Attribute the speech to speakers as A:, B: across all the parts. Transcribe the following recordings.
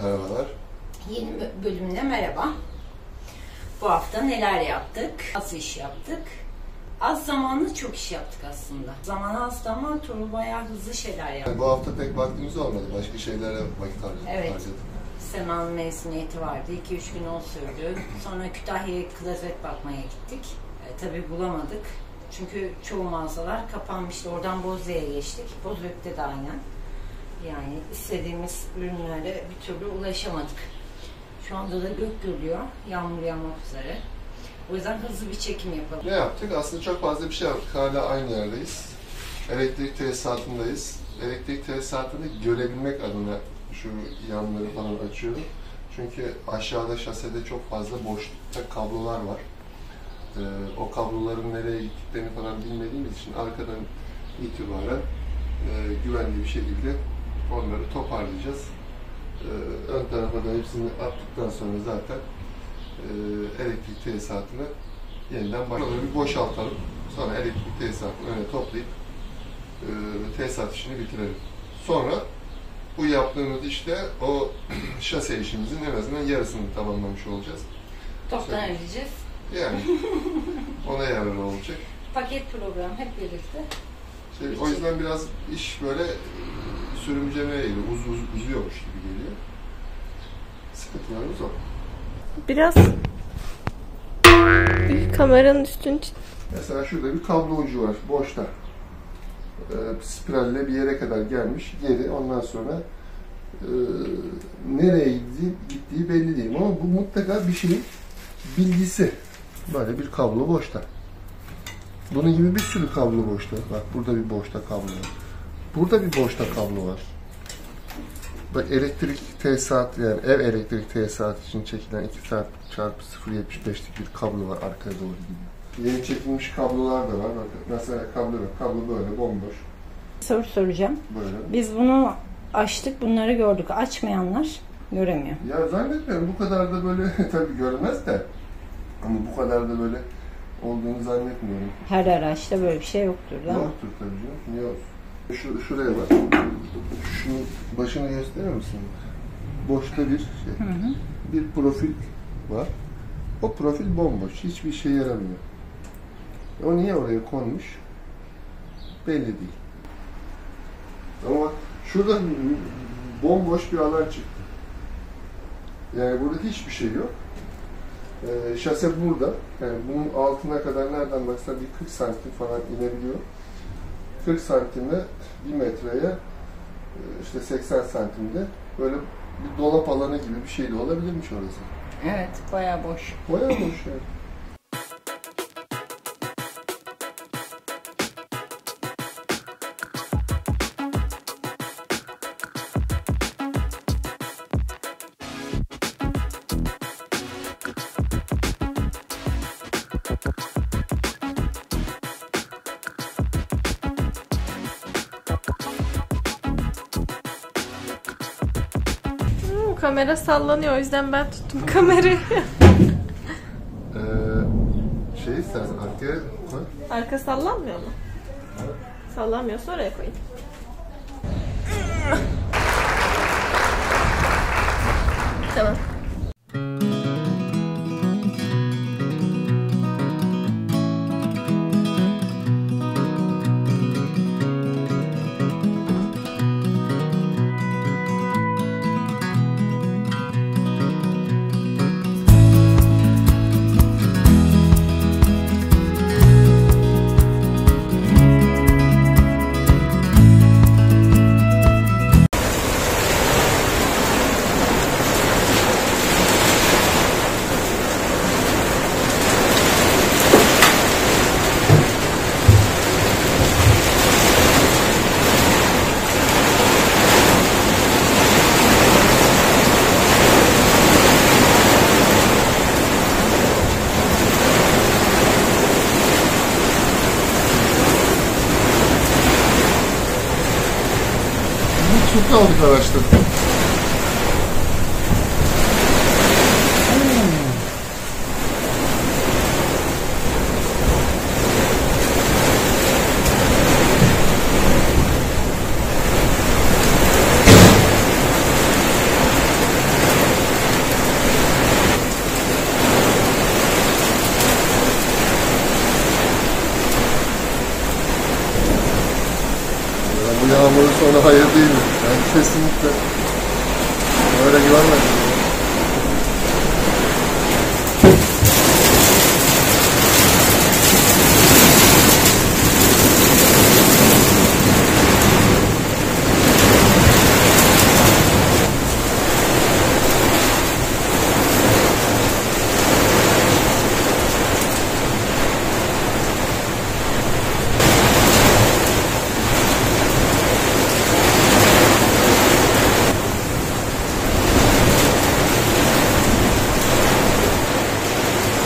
A: Merhabalar.
B: Yeni bölümüne merhaba. Bu hafta neler yaptık? Az iş yaptık. Az zamanlı çok iş yaptık aslında. Zaman azdı ama Tuğrul bayağı hızlı şeyler yaptı.
A: Bu hafta pek vaktimiz olmadı. Başka şeylere vakit harcadık.
B: Evet. Sema'nın mezuniyeti vardı. 2-3 gün o sürdü. Sonra Kütahya'ya klozet bakmaya gittik. Tabii bulamadık. Çünkü çoğu mağazalar kapanmıştı. Oradan Bozüyük'e geçtik. Bozüyük'te de aynen. Yani istediğimiz ürünlere bir türlü ulaşamadık. Şu anda da gök gürlüyor. Yağmur yağmak üzere. O yüzden hızlı bir çekim yapalım.
A: Ne yaptık? Aslında çok fazla bir şey yaptık. Hala aynı yerdeyiz. Elektrik tesisatındayız. Elektrik tesisatını görebilmek adına şu yanları falan açıyorum. Çünkü aşağıda şasede çok fazla boşlukta kablolar var. O kabloların nereye gittiklerini falan bilmediğimiz için arkadan itibaren güvenli bir şekilde onları toparlayacağız. Ön tarafa da hepsini attıktan sonra zaten elektrik tesisatını yeniden başlayalım. Bir boşaltalım. Sonra elektrik tesisatını öne toplayıp tesisat işini bitirelim. Sonra bu yaptığımız işte o şase işimizin en azından yarısını tamamlamış olacağız.
B: Toptan ödeyeceğiz.
A: Yani ona yararlı olacak.
B: Paket program hep birlikte.
A: O yüzden biraz iş böyle sürümcemeye geliyor, uzuyormuş gibi geliyor. Sıkıntılarımız o.
C: Biraz kameranın üstünü...
A: Mesela şurada bir kablo ucu var, boşta. Spiralle bir yere kadar gelmiş, geri ondan sonra nereye gittiği belli değil. Ama bu mutlaka bir şeyin bilgisi. Böyle bir kablo boşta. Bunun gibi bir sürü kablo boşta. Bak burada bir boşta kablo var. Burada bir boşta kablo var. Bak elektrik tesisatı, yani ev elektrik tesisatı için çekilen 2 saat çarpı 0.75'lik bir kablo var, arkaya doğru gidiyor. Yeni çekilmiş kablolar da var. Bak mesela kablo böyle bomboş.
B: Soru soracağım.
A: Böyle.
B: Biz bunu açtık, bunları gördük. Açmayanlar göremiyor.
A: Ya zannetmiyorum bu kadar da böyle tabii görmez de ama bu kadar da böyle olduğunu zannetmiyorum.
B: Her araçta böyle bir şey yoktur değil mi?
A: Yoktur tabii canım. Niye olsun? Şuraya bak. Şunun başını gösterir misin? Boşta bir şey.
B: Hı hı.
A: Bir profil var. O profil bomboş. Hiçbir işe yaramıyor. O niye oraya konmuş? Belli değil. Ama şurada bomboş bir alan çıktı. Yani burada hiçbir şey yok. Şase burada. Yani bunun altına kadar nereden baksan bir 40 santim falan inebiliyor. 40 santimde 1 metreye işte 80 santimde böyle bir dolap alanı gibi bir şey de olabilirmiş orası.
B: Evet, bayağı boş.
A: Bayağı boş yani.
C: Kamera sallanıyor, o yüzden ben tuttum kamerayı.
A: Şey istersen arkaya koy.
C: Arka sallanmıyor mu? Sallanmıyorsa oraya koyayım. Tamam.
A: kaldık araçta. Bu yağmurun sonu hayır değil mi? Yani kesinlikle öyle görmedim.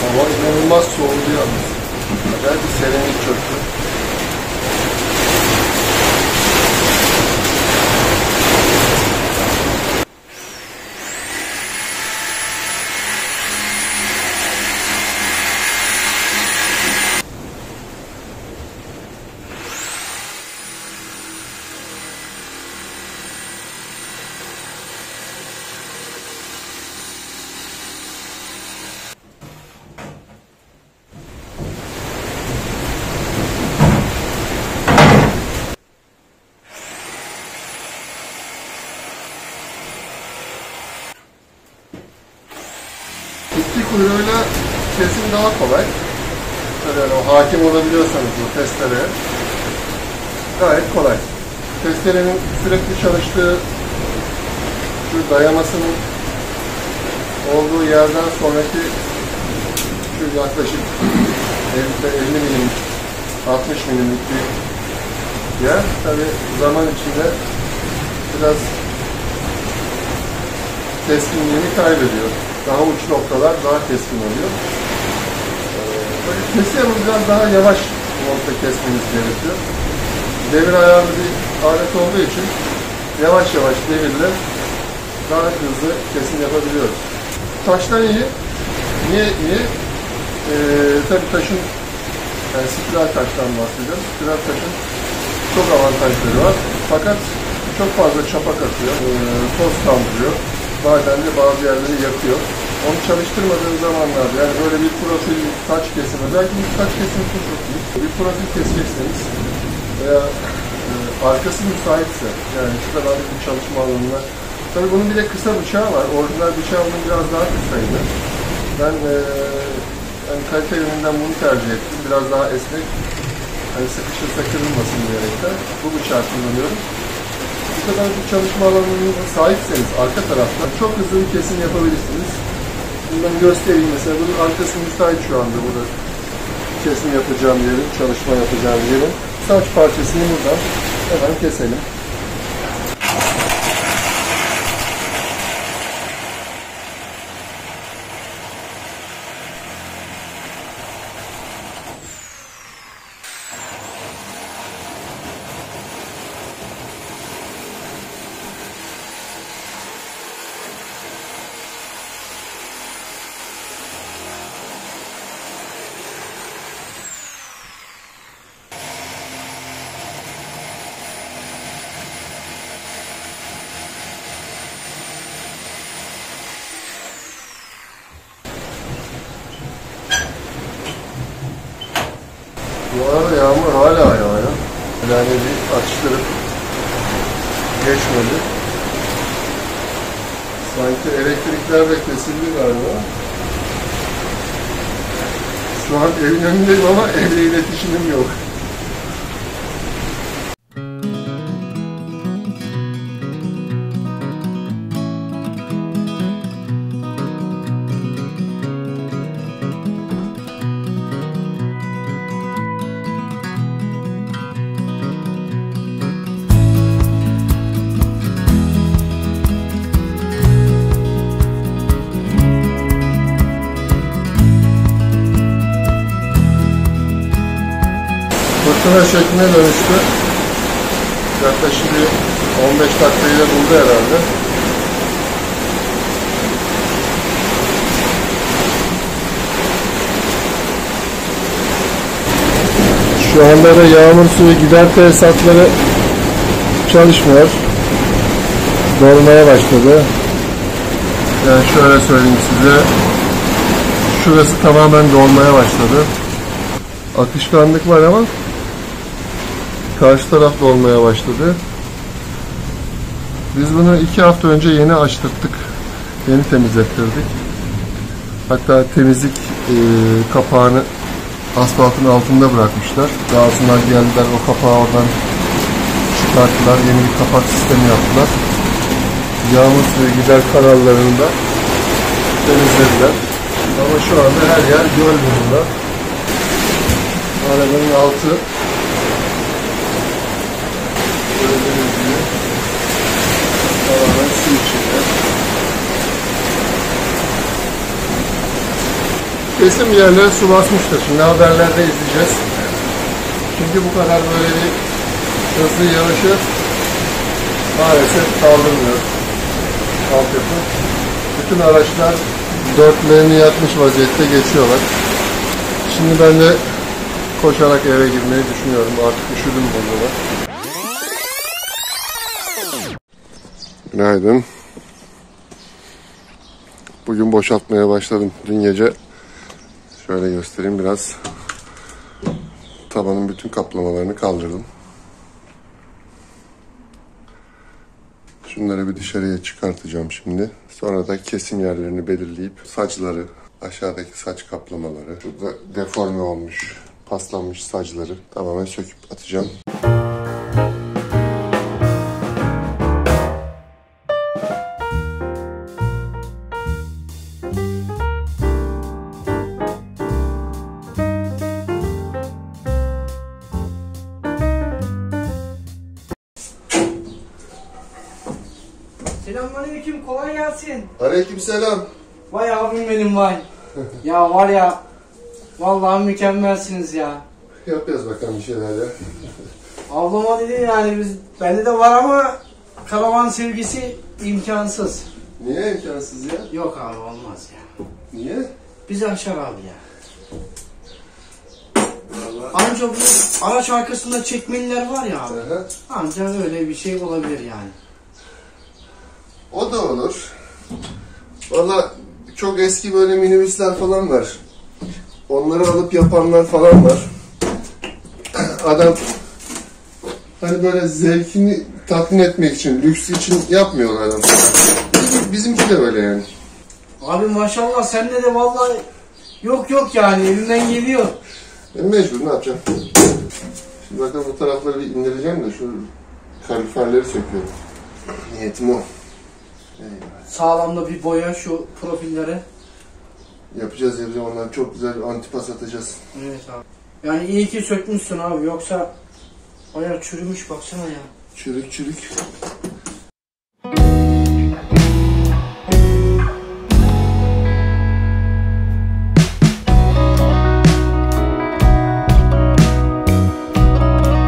A: Hava inanılmaz soğudu yalnız. Belki serenlik çöktü. İki kuyruğuyla kesim daha kolay. Yani o hakim olabiliyorsanız bu testereye gayet kolay. Testerenin sürekli çalıştığı şu dayamasının olduğu yerden sonraki şu yaklaşık 50 milim 60 milimlik bir yer tabi zaman içinde biraz keskinliğini kaybediyor. Daha uç noktalar daha keskin oluyor. Böyle kesiyor ama biraz daha yavaş nokta kesmeniz gerekiyor. Devir ayarlı bir alet olduğu için yavaş yavaş devirle daha hızlı kesim yapabiliyoruz. Taştan iyi. Niye iyi? Tabii taşın, yani spiral taştan bahsediyorum. Spiral taşın çok avantajları var. Fakat çok fazla çapak atıyor, toz kaldırıyor. Bazen de bazı yerleri yakıyor. Onu çalıştırmadığın zamanlarda, yani böyle bir profil taç kesimi, belki bir taç kesimi için çok iyi. Bir profil kesecekseniz veya arkası müsaitse, yani şu kadar bir çalışma alanına. Tabii bunun bir de kısa bıçağı var. Orijinal bıçağımın biraz daha kısaydı. Ben yani kalite yönünden bunu tercih ettim. Biraz daha esnek, hani sıkışırsa kırılmasın diyerekten bu bıçağı kullanıyorum. Bu kadar bir çalışma alanına sahipseniz arka tarafta çok hızlı bir kesim yapabilirsiniz. Bundan göstereyim mesela. Bunun arkası müsait şu anda, burada kesim yapacağım yerin, çalışma yapacağım yerin. Saç parçasını buradan hemen keselim. Bu arada yağmur hala yağıyor. Yani bir atıştırıp geçmedi. Sanki elektrikler de kesildi galiba. Şu an evin önündeyim ama evle iletişimim yok. Fırtına şekline dönüştü. Yaklaşık bir 15 dakikayı da buldu herhalde. Şu anda da yağmur suyu gider tesisatları çalışmıyor. Dolmaya başladı. Yani şöyle söyleyeyim size. Şurası tamamen dolmaya başladı. Akışkanlık var ama karşı taraf dolmaya başladı. Biz bunu 2 hafta önce yeni açtırdık. Yeni temizlettirdik. Hatta temizlik kapağını asfaltın altında bırakmışlar. Daha sonra geldiler, o kapağı oradan çıkarttılar. Yeni bir kapak sistemi yaptılar. Yağmur suyu gider kanallarını da temizlediler. Ama şu anda her yer göl durumda. Arabanın altı gördüğünüz gibi tamamen su içinde. Kesim yerlere su basmıştır. Şimdi haberlerde izleyeceğiz. Çünkü bu kadar böyle bir hızlı yağışı maalesef kaldırmıyor altyapı. Bütün araçlar dörtlerini yatmış vaziyette geçiyorlar. Şimdi ben de koşarak eve girmeyi düşünüyorum. Artık üşüdüm burada. Günaydın. Bugün boşaltmaya başladım. Dün gece şöyle göstereyim, biraz tabanın bütün kaplamalarını kaldırdım. Şunları bir dışarıya çıkartacağım şimdi. Sonra da kesim yerlerini belirleyip saçları, aşağıdaki saç kaplamaları, şurada deforme olmuş, paslanmış saçları tamamen söküp atacağım.
D: Selamünaleyküm, kolay gelsin.
A: Aleykümselam.
D: Vay abim benim vay. Ya var ya, vallahi mükemmelsiniz ya.
A: Yapacağız bakalım bir şeyler ya.
D: Ablama dedi yani bende de var ama karavan sevgisi imkansız.
A: Niye imkansız ya?
D: Yok abi olmaz ya.
A: Niye?
D: Bizi aşar abi ya. Anca bu araç arkasında çekmeliler var ya abi.
A: Aha.
D: Ancak öyle bir şey olabilir yani.
A: O da olur. Valla çok eski böyle minibüsler falan var. Onları alıp yapanlar falan var. Adam hani böyle zevkini tatmin etmek için, lüks için yapmıyor adam. Bizimki de böyle yani.
D: Abi maşallah sende de vallahi yok yani elimden geliyor.
A: Ben mecbur, ne yapacağım? Şimdi bakın bu tarafları bir indireceğim de şu kaloriferleri söküyorum. Niyetim o.
D: Sağlamda bir boya şu profillere.
A: Yapacağız. Ondan çok güzel bir antipas atacağız.
D: Evet abi. Yani iyi ki sökmüşsün abi, yoksa bayağı çürümüş baksana ya.
A: Çürük.